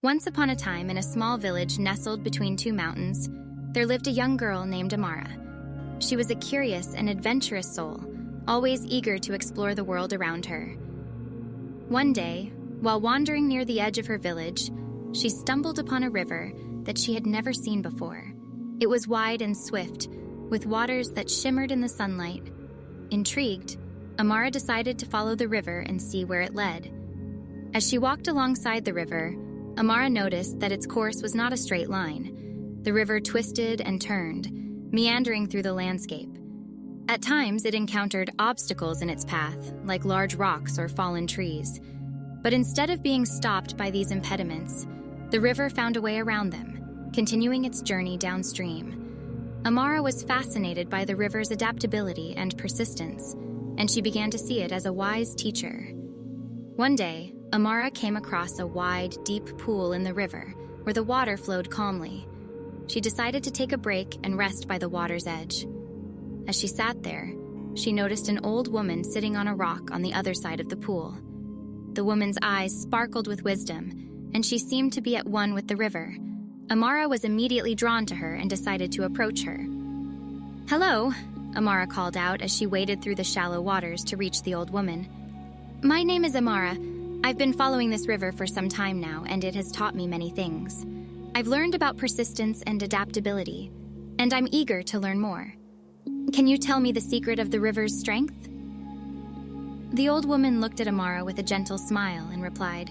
Once upon a time, in a small village nestled between two mountains, there lived a young girl named Amara. She was a curious and adventurous soul, always eager to explore the world around her. One day, while wandering near the edge of her village, she stumbled upon a river that she had never seen before. It was wide and swift, with waters that shimmered in the sunlight. Intrigued, Amara decided to follow the river and see where it led. As she walked alongside the river, Amara noticed that its course was not a straight line. The river twisted and turned, meandering through the landscape. At times, it encountered obstacles in its path, like large rocks or fallen trees. But instead of being stopped by these impediments, the river found a way around them, continuing its journey downstream. Amara was fascinated by the river's adaptability and persistence, and she began to see it as a wise teacher. One day, Amara came across a wide, deep pool in the river where the water flowed calmly. She decided to take a break and rest by the water's edge. As she sat there, she noticed an old woman sitting on a rock on the other side of the pool. The woman's eyes sparkled with wisdom, and she seemed to be at one with the river. Amara was immediately drawn to her and decided to approach her. "Hello," Amara called out as she waded through the shallow waters to reach the old woman. "My name is Amara. I've been following this river for some time now, and it has taught me many things. I've learned about persistence and adaptability, and I'm eager to learn more. Can you tell me the secret of the river's strength?" The old woman looked at Amara with a gentle smile and replied,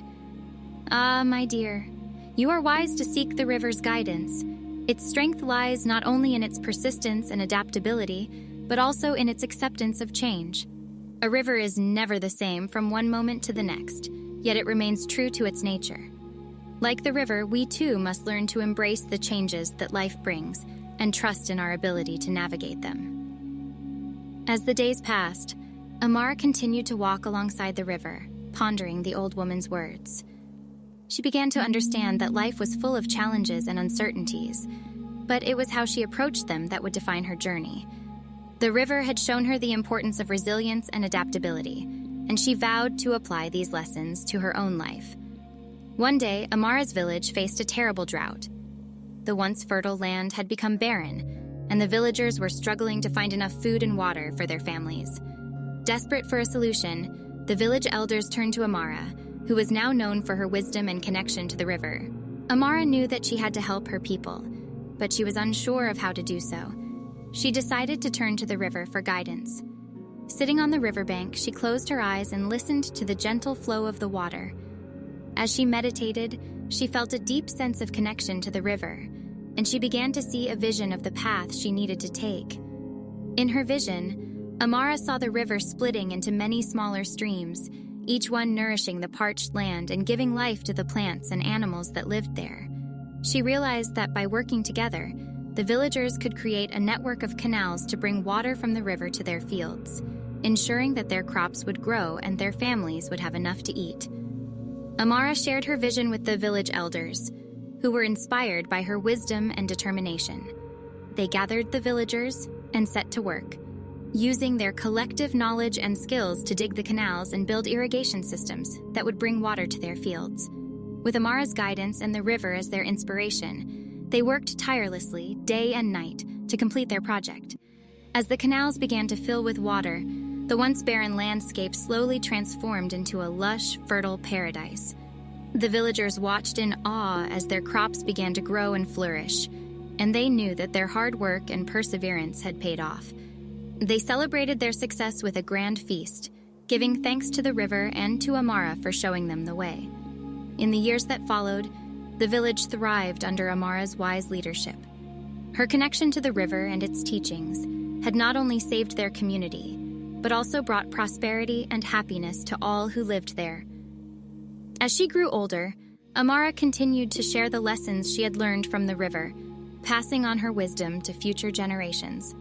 "Ah, my dear, you are wise to seek the river's guidance. Its strength lies not only in its persistence and adaptability, but also in its acceptance of change. A river is never the same from one moment to the next, yet it remains true to its nature. Like the river, we too must learn to embrace the changes that life brings and trust in our ability to navigate them." As the days passed, Amara continued to walk alongside the river, pondering the old woman's words. She began to understand that life was full of challenges and uncertainties, but it was how she approached them that would define her journey. The river had shown her the importance of resilience and adaptability, and she vowed to apply these lessons to her own life. One day, Amara's village faced a terrible drought. The once fertile land had become barren, and the villagers were struggling to find enough food and water for their families. Desperate for a solution, the village elders turned to Amara, who was now known for her wisdom and connection to the river. Amara knew that she had to help her people, but she was unsure of how to do so. She decided to turn to the river for guidance. Sitting on the riverbank, she closed her eyes and listened to the gentle flow of the water. As she meditated, she felt a deep sense of connection to the river, and she began to see a vision of the path she needed to take. In her vision, Amara saw the river splitting into many smaller streams, each one nourishing the parched land and giving life to the plants and animals that lived there. She realized that by working together, the villagers could create a network of canals to bring water from the river to their fields, ensuring that their crops would grow and their families would have enough to eat. Amara shared her vision with the village elders, who were inspired by her wisdom and determination. They gathered the villagers and set to work, using their collective knowledge and skills to dig the canals and build irrigation systems that would bring water to their fields. With Amara's guidance and the river as their inspiration, they worked tirelessly, day and night, to complete their project. As the canals began to fill with water, the once barren landscape slowly transformed into a lush, fertile paradise. The villagers watched in awe as their crops began to grow and flourish, and they knew that their hard work and perseverance had paid off. They celebrated their success with a grand feast, giving thanks to the river and to Amara for showing them the way. In the years that followed, the village thrived under Amara's wise leadership. Her connection to the river and its teachings had not only saved their community, but also brought prosperity and happiness to all who lived there. As she grew older, Amara continued to share the lessons she had learned from the river, passing on her wisdom to future generations.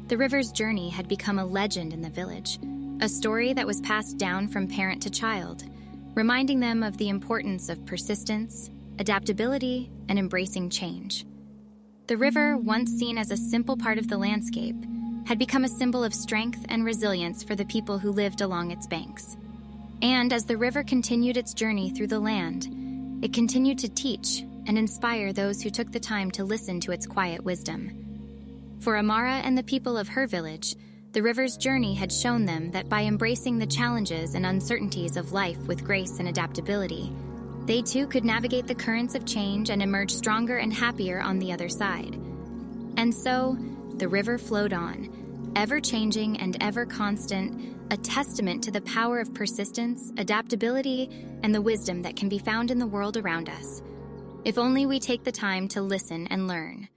The river's journey had become a legend in the village, a story that was passed down from parent to child, reminding them of the importance of persistence, adaptability, and embracing change. The river, once seen as a simple part of the landscape, had become a symbol of strength and resilience for the people who lived along its banks. And as the river continued its journey through the land, It continued to teach and inspire those who took the time to listen to its quiet wisdom. For Amara and the people of her village, the river's journey had shown them that by embracing the challenges and uncertainties of life with grace and adaptability, they too could navigate the currents of change and emerge stronger and happier on the other side. And so, the river flowed on, ever-changing and ever-constant, a testament to the power of persistence, adaptability, and the wisdom that can be found in the world around us. If only we take the time to listen and learn.